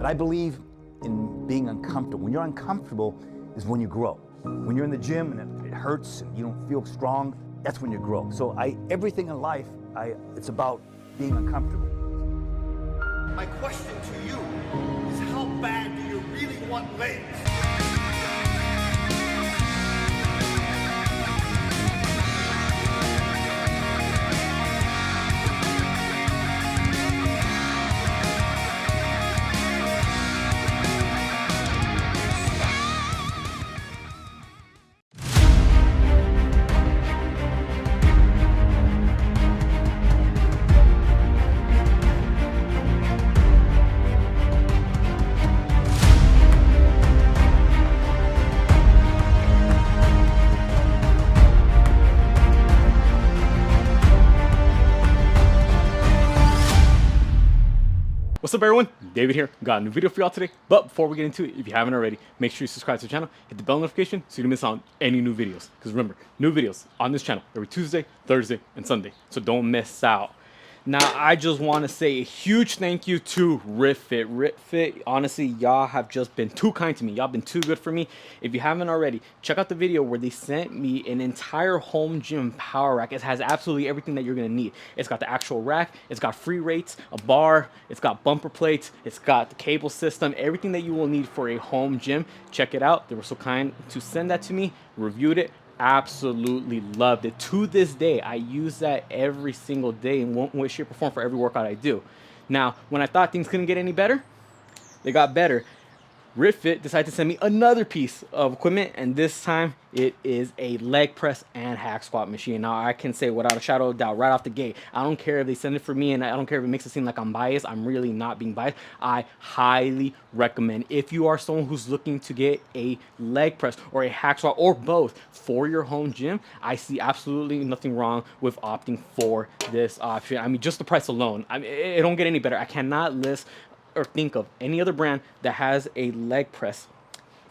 But I believe in being uncomfortable. When you're uncomfortable is when you grow. When you're in the gym and it hurts and you don't feel strong, that's when you grow. So everything in life, it's about being uncomfortable. My question to you is, how bad do you really want legs? What's up, everyone? David here. Got a new video for y'all today. But before we get into it, if you haven't already, make sure you subscribe to the channel, hit the bell notification so you don't miss out on any new videos. Because remember, new videos on this channel every Tuesday, Thursday, and Sunday. So don't miss out. Now, I just want to say a huge thank you to Ritfit. Ritfit, honestly, y'all have just been too kind to me. Y'all been too good for me. If you haven't already, check out the video where they sent me an entire home gym power rack. It has absolutely everything that you're going to need. It's got the actual rack. It's got free weights, a bar. It's got bumper plates. It's got the cable system. Everything that you will need for a home gym. Check it out. They were so kind to send that to me. Reviewed it. Absolutely loved it. To this day, I use that every single day in one way, shape, or form for every workout I do. Now, when I thought things couldn't get any better, they got better. Ritfit decided to send me another piece of equipment, and this time it is a leg press and hack squat machine. Now, I can say without a shadow of doubt right off the gate, I don't care if they send it for me, and I don't care if it makes it seem like I'm biased. I'm really not being biased. I highly recommend, if you are someone who's looking to get a leg press or a hack squat or both for your home gym, I see absolutely nothing wrong with opting for this option. I mean, just the price alone, I mean, it don't get any better. I cannot list or think of any other brand that has a leg press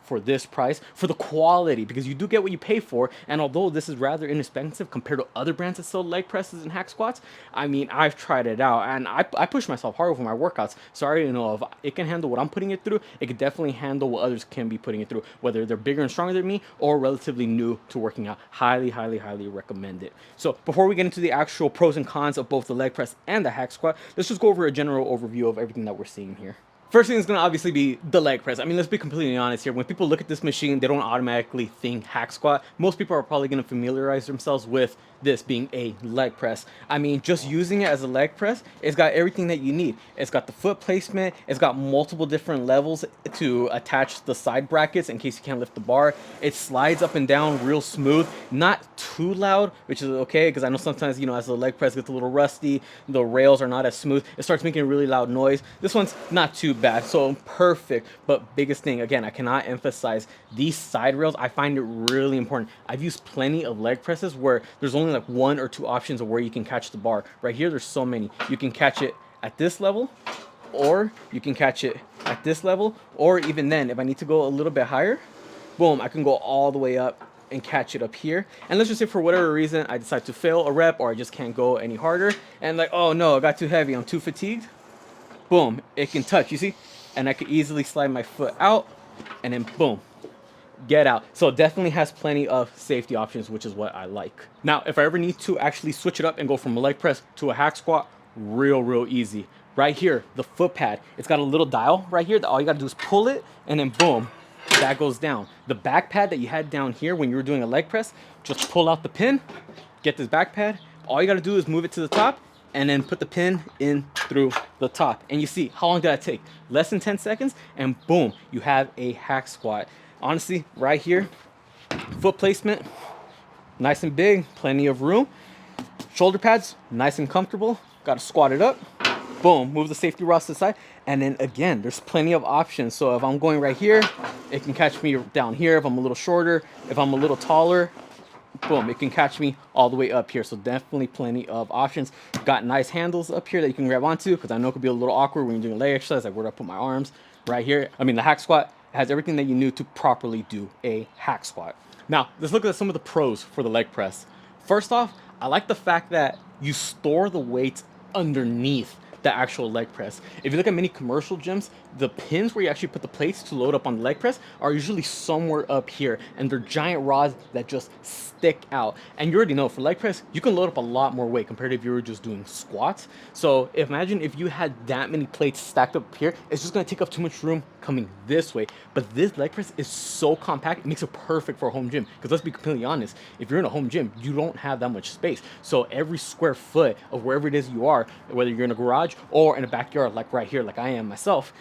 for this price, for the quality, because you do get what you pay for. And although this is rather inexpensive compared to other brands that sell leg presses and hack squats, I mean, I've tried it out and I push myself hard over my workouts. So I already know if it can handle what I'm putting it through, it can definitely handle what others can be putting it through, whether they're bigger and stronger than me or relatively new to working out. Highly, highly, highly recommend it. So before we get into the actual pros and cons of both the leg press and the hack squat, let's just go over a general overview of everything that we're seeing here. First thing is going to obviously be the leg press. I mean, let's be completely honest here. When people look at this machine, they don't automatically think hack squat. Most people are probably going to familiarize themselves with this being a leg press. I mean, just using it as a leg press, it's got everything that you need. It's got the foot placement. It's got multiple different levels to attach the side brackets in case you can't lift the bar. It slides up and down real smooth, not too loud, which is okay, because I know sometimes, you know, as the leg press gets a little rusty, the rails are not as smooth. It starts making a really loud noise. This one's not too bad, so perfect. But biggest thing, again, I cannot emphasize these side rails. I find it really important. I've used plenty of leg presses where there's only like one or two options of where you can catch the bar. Right here, there's so many. You can catch it at this level, or you can catch it at this level, or even then, if I need to go a little bit higher, boom, I can go all the way up and catch it up here. And let's just say for whatever reason, I decide to fail a rep or I just can't go any harder, and like, oh no, I got too heavy, I'm too fatigued. Boom, it can touch, you see? And I could easily slide my foot out and then boom, get out. So it definitely has plenty of safety options, which is what I like. Now, if I ever need to actually switch it up and go from a leg press to a hack squat, real easy. Right here, the foot pad, it's got a little dial right here that all you gotta do is pull it and then boom, that goes down. The back pad that you had down here when you were doing a leg press, just pull out the pin, get this back pad. All you gotta do is move it to the top and then put the pin in through the top. And you see, how long did that take? Less than 10 seconds, and boom, you have a hack squat. Honestly, right here, foot placement, nice and big, plenty of room. Shoulder pads, nice and comfortable. Got to squat it up. Boom, move the safety rods to the side. And then again, there's plenty of options. So if I'm going right here, it can catch me down here. If I'm a little shorter, if I'm a little taller, boom, it can catch me all the way up here. So definitely plenty of options. Got nice handles up here that you can grab onto, because I know it could be a little awkward when you're doing leg exercise. Like, where do I put my arms? Right here. I mean, the hack squat has everything that you need to properly do a hack squat. Now, let's look at some of the pros for the leg press. First off, I like the fact that you store the weights underneath the actual leg press. If you look at many commercial gyms, the pins where you actually put the plates to load up on the leg press are usually somewhere up here, and they're giant rods that just stick out. And you already know for leg press, you can load up a lot more weight compared to if you were just doing squats. So imagine if you had that many plates stacked up here, it's just gonna take up too much room coming this way. But this leg press is so compact, it makes it perfect for a home gym. Because let's be completely honest, if you're in a home gym, you don't have that much space. So every square foot of wherever it is you are, whether you're in a garage or in a backyard like right here, like I am myself,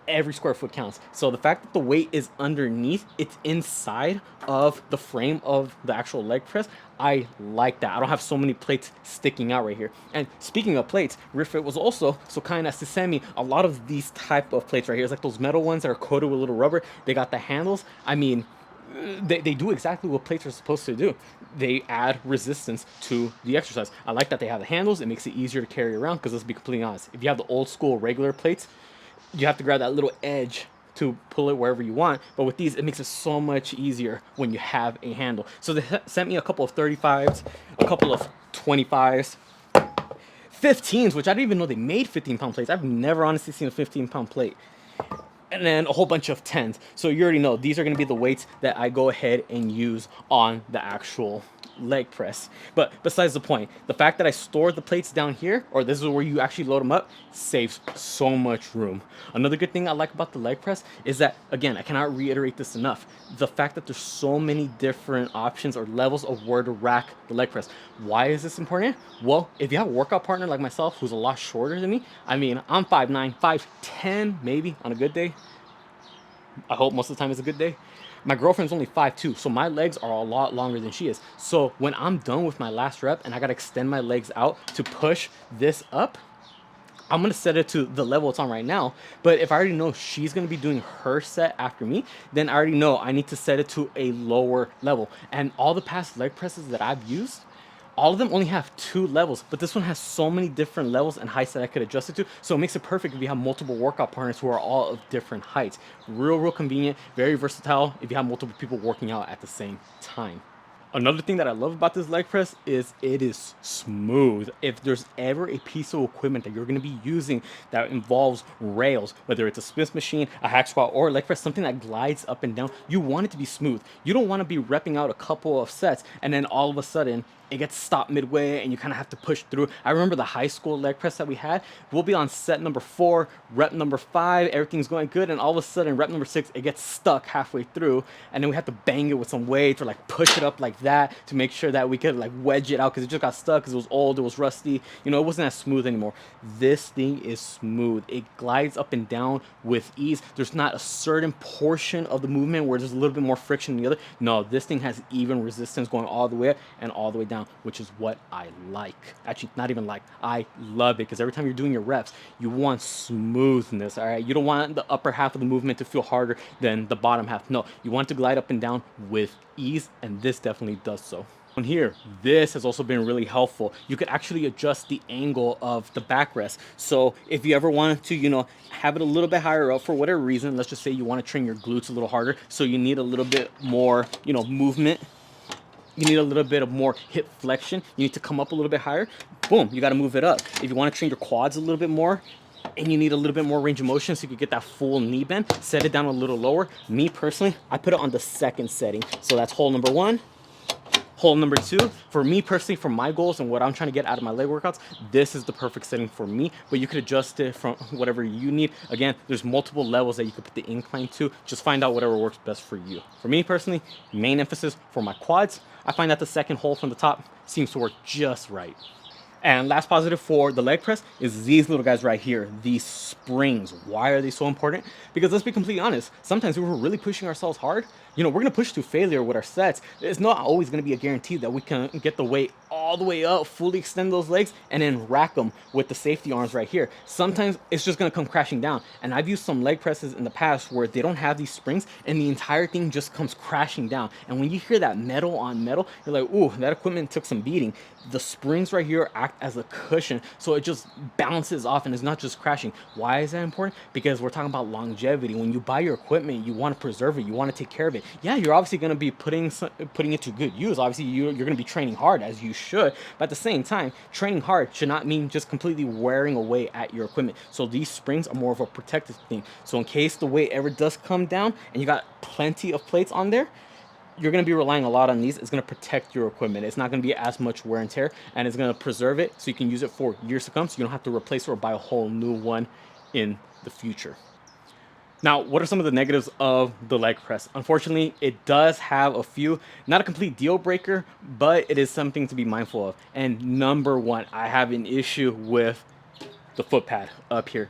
every square foot counts. So the fact that the weight is underneath, it's inside of the frame of the actual leg press, I like that. I don't have so many plates sticking out right here. And speaking of plates, Ritfit was also so kind as to send me a lot of these type of plates right here. It's like those metal ones that are coated with little rubber. They got the handles. I mean, they do exactly what plates are supposed to do. They add resistance to the exercise. I like that they have the handles. It makes it easier to carry around, because let's be completely honest, if you have the old school regular plates, you have to grab that little edge to pull it wherever you want. But with these, it makes it so much easier when you have a handle. So they sent me a couple of 35s, a couple of 25s, 15s, which I didn't even know they made 15-pound plates. I've never honestly seen a 15-pound plate. And then a whole bunch of 10s. So you already know these are going to be the weights that I go ahead and use on the actual leg press. But besides the point, the fact that I stored the plates down here, or this is where you actually load them up, saves so much room. Another good thing I like about the leg press is that, again, I cannot reiterate this enough, the fact that there's so many different options or levels of where to rack the leg press. Why is this important? Well, if you have a workout partner like myself who's a lot shorter than me, I mean, I'm 5'9", 5'10", maybe on a good day. I hope most of the time is a good day. My girlfriend's only 5'2", so my legs are a lot longer than she is. So when I'm done with my last rep and I gotta extend my legs out to push this up, I'm gonna set it to the level it's on right now. But if I already know she's gonna be doing her set after me, then I already know I need to set it to a lower level. And all the past leg presses that I've used, all of them only have 2 levels, but this one has so many different levels and heights that I could adjust it to. So it makes it perfect if you have multiple workout partners who are all of different heights. Real convenient, very versatile if you have multiple people working out at the same time. Another thing that I love about this leg press is it is smooth. If there's ever a piece of equipment that you're going to be using that involves rails, whether it's a Smith machine, a hack squat, or a leg press, something that glides up and down, you want it to be smooth. You don't want to be repping out a couple of sets and then all of a sudden it gets stopped midway and you kind of have to push through. I remember the high school leg press that we had. We'll be on set number 4, rep number 5, everything's going good, and all of a sudden rep number 6, it gets stuck halfway through, and then we have to bang it with some weights or like push it up like that to make sure that we could like wedge it out, because it just got stuck because it was old, it was rusty, you know, it wasn't as smooth anymore. This thing is smooth. It glides up and down with ease. There's not a certain portion of the movement where there's a little bit more friction than the other. No, this thing has even resistance going all the way up and all the way down, which is what I like. Actually, not even like, I love it, because every time you're doing your reps, you want smoothness, all right? You don't want the upper half of the movement to feel harder than the bottom half. No, you want to glide up and down with ease, and this definitely does so. On here, this has also been really helpful. You could actually adjust the angle of the backrest. So if you ever wanted to, you know, have it a little bit higher up for whatever reason, let's just say you want to train your glutes a little harder, so you need a little bit more, you know, movement. You need a little bit of more hip flexion. You need to come up a little bit higher. Boom, you got to move it up. If you want to train your quads a little bit more and you need a little bit more range of motion so you can get that full knee bend, set it down a little lower. Me personally, I put it on the second setting. So that's hole number 1. Hole number 2, for me personally, for my goals and what I'm trying to get out of my leg workouts, this is the perfect setting for me, but you could adjust it from whatever you need. Again, there's multiple levels that you could put the incline to. Just find out whatever works best for you. For me personally, main emphasis for my quads, I find that the second hole from the top seems to work just right. And last positive for the leg press is these little guys right here, these springs. Why are they so important? Because let's be completely honest, sometimes if we're really pushing ourselves hard, you know, we're gonna push to failure with our sets. It's not always gonna be a guarantee that we can get the weight all the way up, fully extend those legs, and then rack them with the safety arms right here. Sometimes it's just gonna come crashing down. And I've used some leg presses in the past where they don't have these springs and the entire thing just comes crashing down. And when you hear that metal on metal, you're like, ooh, that equipment took some beating. The springs right here are act as a cushion, so it just bounces off and it's not just crashing. Why is that important? Because we're talking about longevity. When you buy your equipment, you want to preserve it, you want to take care of it. Yeah, you're obviously going to be putting it to good use. Obviously, you're going to be training hard, as you should, but at the same time, training hard should not mean just completely wearing away at your equipment. So these springs are more of a protective thing. So in case the weight ever does come down and you got plenty of plates on there, you're going to be relying a lot on these. It's going to protect your equipment. It's not going to be as much wear and tear, and it's going to preserve it so you can use it for years to come, so you don't have to replace or buy a whole new one in the future. Now, what are some of the negatives of the leg press? Unfortunately, it does have a few, not a complete deal breaker, but it is something to be mindful of. And number one, I have an issue with the foot pad up here.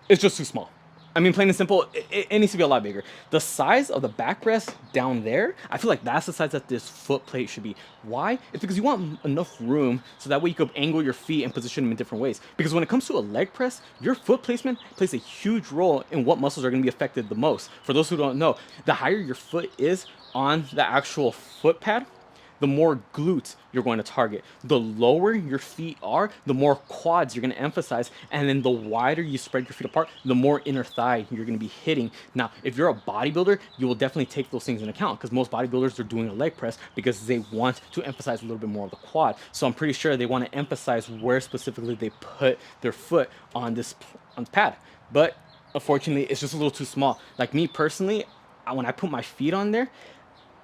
It's just too small. I mean, plain and simple, it needs to be a lot bigger. The size of the backrest down there, I feel like that's the size that this foot plate should be. Why? It's because you want enough room so that way you could angle your feet and position them in different ways. Because when it comes to a leg press, your foot placement plays a huge role in what muscles are going to be affected the most. For those who don't know, the higher your foot is on the actual foot pad, the more glutes you're going to target. The lower your feet are, the more quads you're going to emphasize, and then the wider you spread your feet apart, the more inner thigh you're going to be hitting. Now, if you're a bodybuilder, you will definitely take those things into account, because most bodybuilders are doing a leg press because they want to emphasize a little bit more of the quad. So I'm pretty sure they want to emphasize where specifically they put their foot on this pad. But unfortunately, it's just a little too small. Like me personally, when I put my feet on there,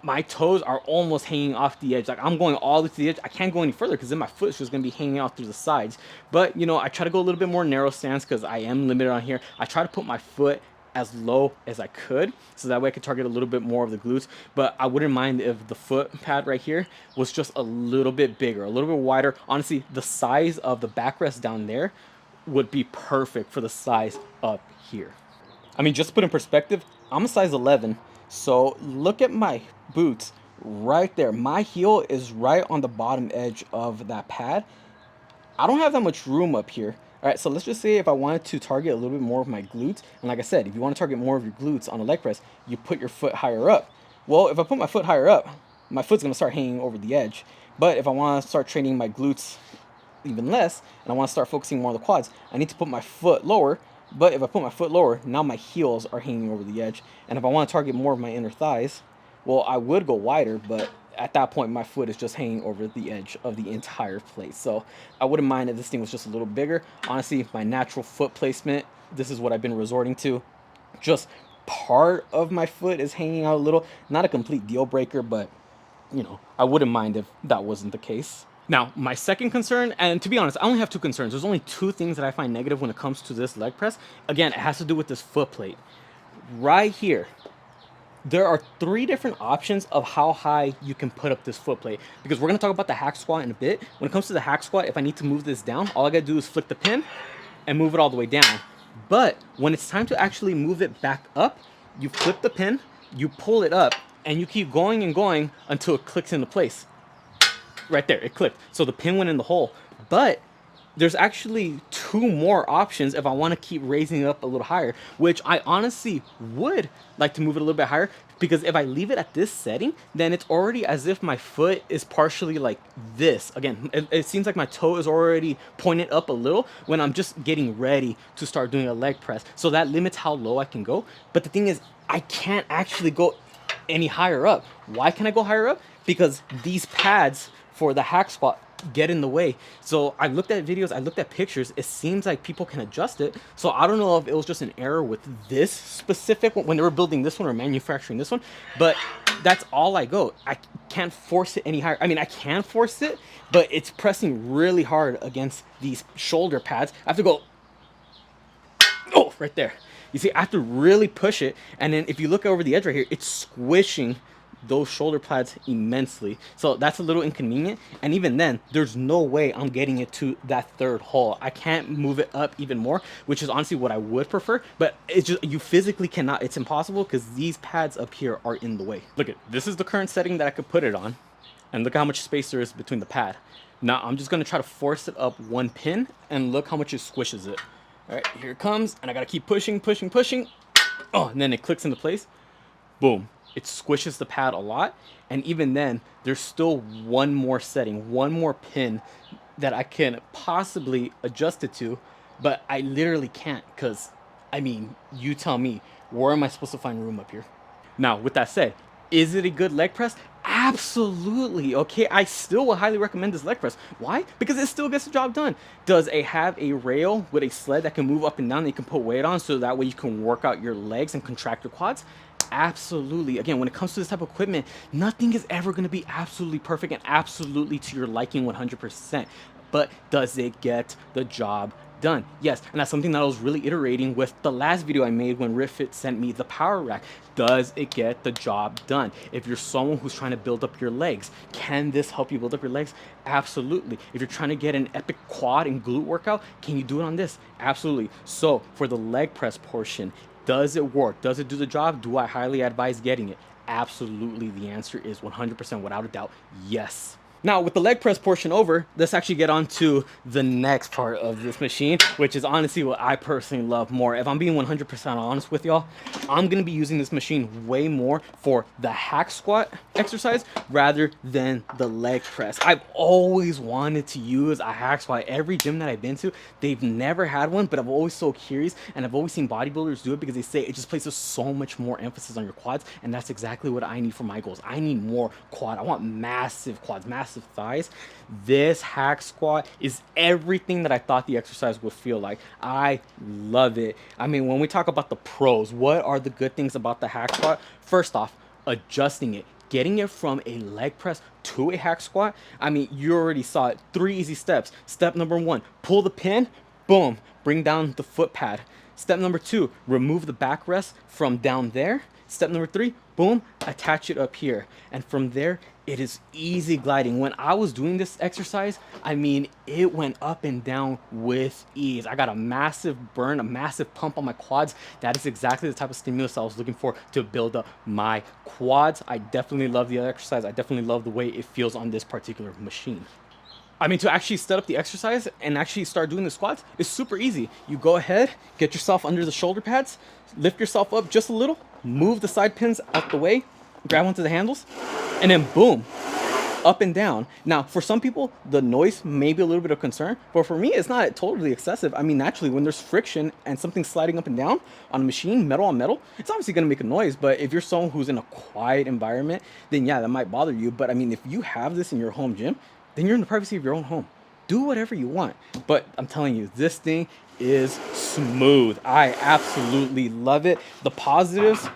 my toes are almost hanging off the edge. Like, I'm going all the way to the edge. I can't go any further because then my foot's just going to be hanging out through the sides. But, you know, I try to go a little bit more narrow stance because I am limited on here. I try to put my foot as low as I could, so that way I could target a little bit more of the glutes. But I wouldn't mind if the foot pad right here was just a little bit bigger, a little bit wider. Honestly, the size of the backrest down there would be perfect for the size up here. I mean, just to put in perspective, I'm a size 11. So look at my boots right there. My heel is right on the bottom edge of that pad. I don't have that much room up here. All right, so let's just say if I wanted to target a little bit more of my glutes, and like I said, if you want to target more of your glutes on a leg press, you put your foot higher up. Well, if I put my foot higher up, my foot's going to start hanging over the edge. But if I want to start training my glutes even less, and I want to start focusing more on the quads, I need to put my foot lower. But if I put my foot lower, now my heels are hanging over the edge. And if I want to target more of my inner thighs, well, I would go wider, but at that point, my foot is just hanging over the edge of the entire plate. So I wouldn't mind if this thing was just a little bigger. Honestly, my natural foot placement, this is what I've been resorting to. Just part of my foot is hanging out a little. Not a complete deal breaker, but, you know, I wouldn't mind if that wasn't the case. Now, my second concern, and to be honest, I only have two concerns. There's only two things that I find negative when it comes to this leg press. Again, it has to do with this foot plate. Right here, there are three different options of how high you can put up this foot plate, because we're going to talk about the hack squat in a bit. When it comes to the hack squat, if I need to move this down, all I got to do is flick the pin and move it all the way down. But when it's time to actually move it back up, you flip the pin, you pull it up, and you keep going and going until it clicks into place. Right there, it clicked. So the pin went in the hole. But there's actually two more options if I want to keep raising it up a little higher, which I honestly would like to move it a little bit higher, because if I leave it at this setting, then it's already as if my foot is partially like this. Again, it seems like my toe is already pointed up a little when I'm just getting ready to start doing a leg press. So that limits how low I can go. But the thing is, I can't actually go any higher up. Why can I go higher up? Because these pads for the hack squat get in the way. So I looked at videos, I looked at pictures. It seems like people can adjust it. So I don't know if it was just an error with this specific one when they were building this one or manufacturing this one, but that's all I go. I can't force it any higher. I mean, I can force it, but it's pressing really hard against these shoulder pads. I have to go, oh, right there. You see, I have to really push it. And then if you look over the edge right here, it's squishing those shoulder pads immensely. So that's a little inconvenient. And even then, there's no way I'm getting it to that third hole. I can't move it up even more, which is honestly what I would prefer. But it's just, you physically cannot. It's impossible because these pads up here are in the way. Look at, this is the current setting that I could put it on. And look how much space there is between the pad. Now I'm just going to try to force it up one pin and look how much it squishes it. All right, here it comes. And I got to keep pushing, pushing, pushing. Oh, and then it clicks into place. Boom. It squishes the pad a lot. And even then, there's still one more setting, one more pin that I can possibly adjust it to, but I literally can't because, I mean, you tell me, where am I supposed to find room up here? Now, with that said, is it a good leg press? Absolutely. Okay, I still will highly recommend this leg press. Why? Because it still gets the job done. Does it have a rail with a sled that can move up and down that you can put weight on so that way you can work out your legs and contract your quads? Absolutely. Again, when it comes to this type of equipment, nothing is ever going to be absolutely perfect and absolutely to your liking 100%. But does it get the job done? Yes, and that's something that I was really iterating with the last video I made when Ritfit sent me the power rack. Does it get the job done? If you're someone who's trying to build up your legs, can this help you build up your legs? Absolutely. If you're trying to get an epic quad and glute workout, can you do it on this? Absolutely. So for the leg press portion, does it work? Does it do the job? Do I highly advise getting it? Absolutely. The answer is 100% without a doubt, yes. Now, with the leg press portion over, let's actually get on to the next part of this machine, which is honestly what I personally love more. If I'm being 100% honest with y'all, I'm going to be using this machine way more for the hack squat exercise rather than the leg press. I've always wanted to use a hack squat. Every gym that I've been to, they've never had one, but I'm always so curious, and I've always seen bodybuilders do it because they say it just places so much more emphasis on your quads, and that's exactly what I need for my goals. I need more quad. I want massive quads, massive thighs. This hack squat is everything that I thought the exercise would feel like. I love it. I mean, when we talk about the pros, what are the good things about the hack squat? First off, adjusting it, getting it from a leg press to a hack squat. I mean, you already saw it. 3 easy steps. Step number 1, pull the pin, boom, bring down the foot pad. Step number 2, remove the backrest from down there. Step number 3, boom, attach it up here. And from there, it is easy gliding. When I was doing this exercise, I mean, it went up and down with ease. I got a massive burn, a massive pump on my quads. That is exactly the type of stimulus I was looking for to build up my quads. I definitely love the exercise. I definitely love the way it feels on this particular machine. I mean, to actually set up the exercise and actually start doing the squats is super easy. You go ahead, get yourself under the shoulder pads, lift yourself up just a little, move the side pins out the way, grab onto the handles, and then boom, up and down. Now, for some people, the noise may be a little bit of concern, but for me, it's not totally excessive. I mean, naturally, when there's friction and something sliding up and down on a machine, metal on metal, it's obviously gonna make a noise, but if you're someone who's in a quiet environment, then yeah, that might bother you. But I mean, if you have this in your home gym, then you're in the privacy of your own home. Do whatever you want. But I'm telling you, this thing is smooth. I absolutely love it. The positives,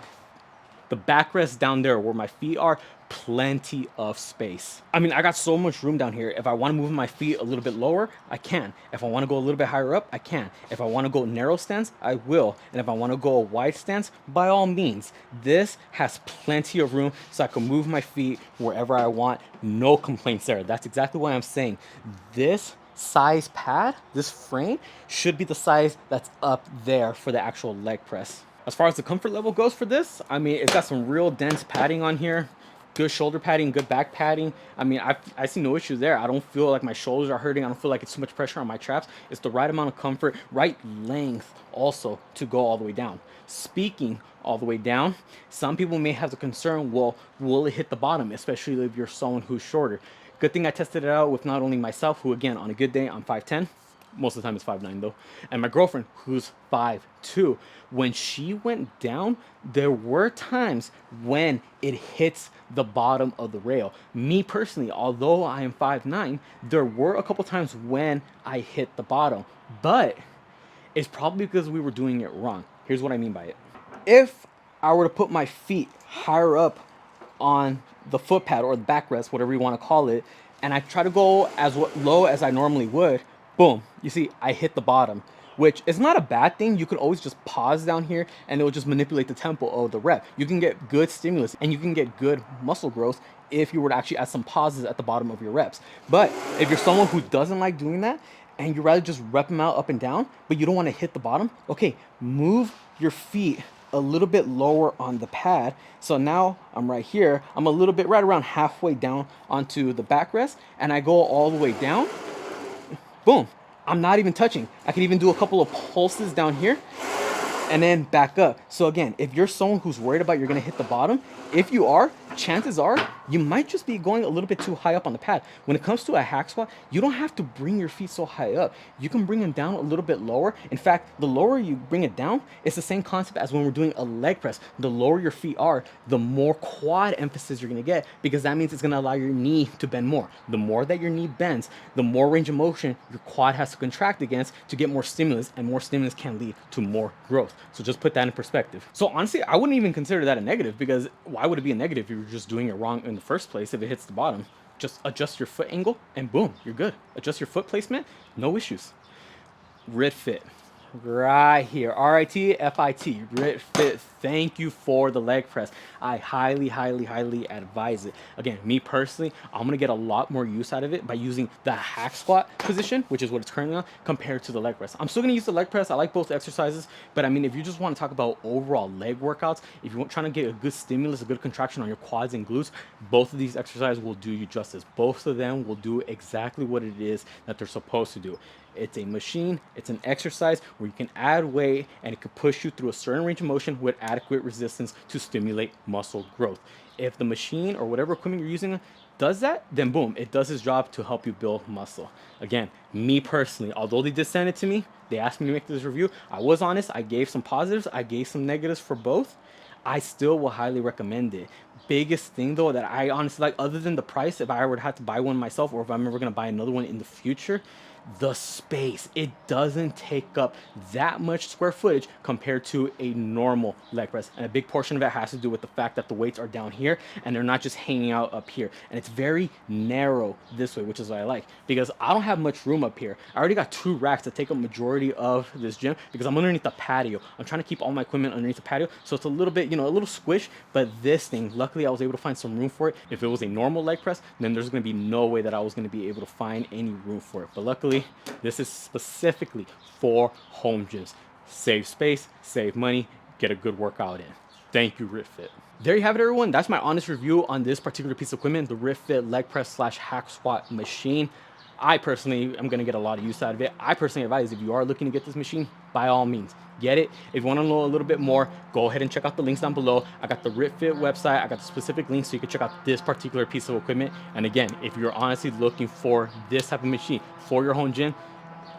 the backrest down there where my feet are, plenty of space. I mean, I got so much room down here. If I want to move my feet a little bit lower, I can. If I want to go a little bit higher up, I can. If I want to go narrow stance, I will. And if I want to go a wide stance, by all means. This has plenty of room so I can move my feet wherever I want. No complaints there. That's exactly what I'm saying. This size pad, this frame, should be the size that's up there for the actual leg press. As far as the comfort level goes for this, I mean, it's got some real dense padding on here. Good shoulder padding, good back padding. I mean, I see no issue there. I don't feel like my shoulders are hurting. I don't feel like it's too much pressure on my traps. It's the right amount of comfort, right length also to go all the way down. Speaking all the way down, some people may have the concern, well, will it hit the bottom, especially if you're someone who's shorter? Good thing I tested it out with not only myself, who again, on a good day, I'm 5'10". Most of the time it's 5'9" though. And my girlfriend, who's 5'2". When she went down, there were times when it hits the bottom of the rail. Me personally, although I am 5'9", there were a couple times when I hit the bottom. But it's probably because we were doing it wrong. Here's what I mean by it. If I were to put my feet higher up on the foot pad or the backrest, whatever you want to call it, and I try to go as low as I normally would, boom, you see, I hit the bottom, which is not a bad thing. You could always just pause down here and it will just manipulate the tempo of the rep. You can get good stimulus and you can get good muscle growth if you were to actually add some pauses at the bottom of your reps. But if you're someone who doesn't like doing that and you rather just rep them out up and down, but you don't want to hit the bottom, okay, move your feet a little bit lower on the pad. So now I'm right here. I'm a little bit right around halfway down onto the backrest and I go all the way down. Boom, I'm not even touching. I can even do a couple of pulses down here and then back up. So again, if you're someone who's worried about you're gonna hit the bottom, if you are, chances are you might just be going a little bit too high up on the pad. When it comes to a hack squat, you don't have to bring your feet so high up. You can bring them down a little bit lower. In fact, the lower you bring it down, it's the same concept as when we're doing a leg press. The lower your feet are, the more quad emphasis you're gonna get, because that means it's gonna allow your knee to bend more. The more that your knee bends, the more range of motion your quad has to contract against to get more stimulus, and more stimulus can lead to more growth. So just put that in perspective. So honestly, I wouldn't even consider that a negative, because why would it be a negative if you're just doing it wrong in the first place? If it hits the bottom, just adjust your foot angle and boom, you're good. Adjust your foot placement, no issues. Ritfit. Right here, R-I-T-F-I-T, Ritfit. Thank you for the leg press. I highly advise it. Again, me personally, I'm gonna get a lot more use out of it by using the hack squat position, which is what it's currently on, compared to the leg press. I'm still gonna use the leg press. I like both exercises, but I mean, if you just want to talk about overall leg workouts, if you're trying to get a good stimulus, a good contraction on your quads and glutes, both of these exercises will do you justice. Both of them will do exactly what it is that they're supposed to do. It's a machine, it's an exercise where you can add weight and it can push you through a certain range of motion with adequate resistance to stimulate muscle growth. If the machine or whatever equipment you're using does that, then boom, it does its job to help you build muscle. Again, me personally, although they did send it to me, they asked me to make this review, I was honest, I gave some positives, I gave some negatives for both. I still will highly recommend it. Biggest thing though that I honestly like, other than the price, if I were to have to buy one myself, or if I'm ever gonna buy another one in the future, the space. It doesn't take up that much square footage compared to a normal leg press, and a big portion of it has to do with the fact that the weights are down here and they're not just hanging out up here, and it's very narrow this way, which is what I like, because I don't have much room up here. I already got 2 racks that take up majority of this gym because I'm underneath the patio. I'm trying to keep all my equipment underneath the patio, so it's a little bit, you know, a little squish. But this thing, luckily I was able to find some room for it. If it was a normal leg press, then there's going to be no way that I was going to be able to find any room for it. But luckily, this is specifically for home gyms. Save space, save money, get a good workout in. Thank you, Ritfit. There you have it, everyone. That's my honest review on this particular piece of equipment, the Ritfit leg press slash hack squat machine. I personally am going to get a lot of use out of it. I personally advise, if you are looking to get this machine, by all means, get it. If you want to know a little bit more, go ahead and check out the links down below. I got the Ritfit website. I got the specific links so you can check out this particular piece of equipment. And again, if you're honestly looking for this type of machine for your home gym,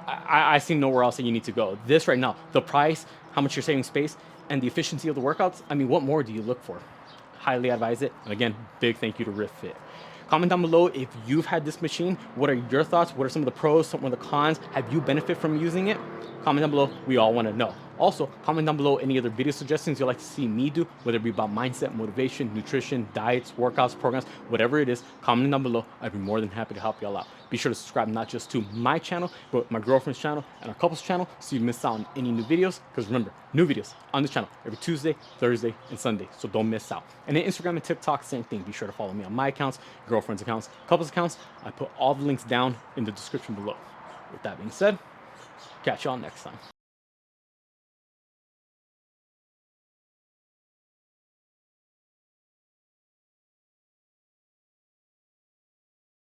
I see nowhere else that you need to go. This right now, the price, how much you're saving space, and the efficiency of the workouts, I mean, what more do you look for? Highly advise it. And again, big thank you to Ritfit. Comment down below if you've had this machine. What are your thoughts? What are some of the pros, some of the cons? Have you benefit from using it? Comment down below. We all want to know. Also, comment down below any other video suggestions you'd like to see me do, whether it be about mindset, motivation, nutrition, diets, workouts, programs, whatever it is. Comment down below. I'd be more than happy to help y'all out. Be sure to subscribe not just to my channel, but my girlfriend's channel and our couple's channel, so you miss out on any new videos. Because remember, new videos on this channel every Tuesday, Thursday, and Sunday, so don't miss out. And then Instagram and TikTok, same thing. Be sure to follow me on my accounts, girlfriend's accounts, couple's accounts. I put all the links down in the description below. With that being said, catch y'all next time.